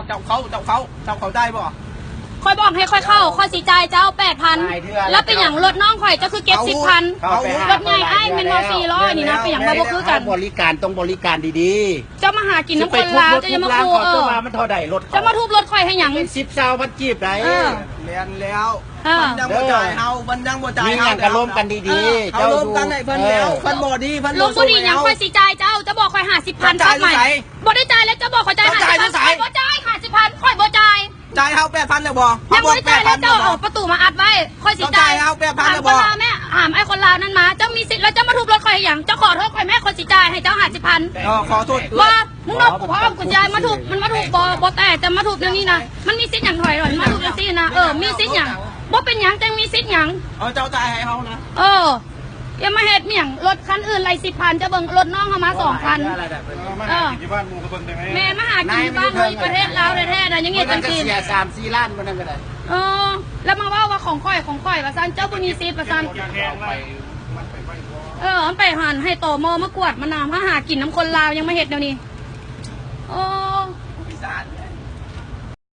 เจ้าเขาได้บ่ค่อยบอกให้ค่อยเข้าค่อยสีจ่ายเจ้า8,000แล้วเป็นอย่างรถน้องข่อยจะคือเก็บ10,000รถใหญ่ไอ้เป็นว่า400นี่นะเป็นอย่างบ่คือกันบริการต้องบริการดีๆจะมาหากินน้ำคนลาวจะมาคูมันเท่าใดรถจะมาทุบรถข่อยให้หยัง10 20,000จีบได้เรียนแล้วมันยังบ่จ่ายเฮามันยังบ่จ่ายมีอย่างกันล้มกันดีๆเขาล้มกันให้เพิ่นแล้วเพิ่นบ่ดีเพิ่นล้มบ่ดีหยังค่อยสิจ่ายเจ้าจะบอกค่อย50,000ครับใหม่บ่ได้จ่ายแล้วจะบอกค่อยจ่าย50,000บ่จ่าย50,000ค่อยบ่จ่ายจ่ายเฮา8,000แล้วบ่ยังบ่ได้จ่ายแล้วเจ้าเอาประตูมาอัดไว้ค่อยสิจ่ายเฮา8,000แล้วบ่แม่หามไอ้คนลาวนั้นมาเจ้ามีสิทธิ์แล้วเจ้ามาทุบรถข่อยหยังเจ้าขอโทษข่อยแม่ค่อยสิจ่ายให้เจ้า50,000ขอโทษว่ามึงนอกกูพร้อมกูจ่ายมาทุบมันมาทุบบ่แต่จะมาทุบอย่างนี้นะมันมีสิทธิ์หยังถอยหล่อนมาทุบจังซี่นะมีสิทธิ์หยังบ่เป็นหยังจังมีสิทธิ์หยังเจ้าจ่ายให้เฮานะอย่ามาเฮ็ดเมี่ยงรถคันอื่นไร10,000จะเบิ่งรถน้องเฮามา2,000แม่มาหากินบ้านเฮาประเทศลาวแท้ๆนะยังเฮ็ดจังซี่เสีย3-4 ล้านบ่นั่นก็ได้แล้วมาว่าของข่อยว่าซั่นเจ้าบ่มีสิทธิ์ว่าซั่นมันไปหันให้ตมมากวดมานำหากินน้ำคนลาวยังมาเฮ็ดแนวนี้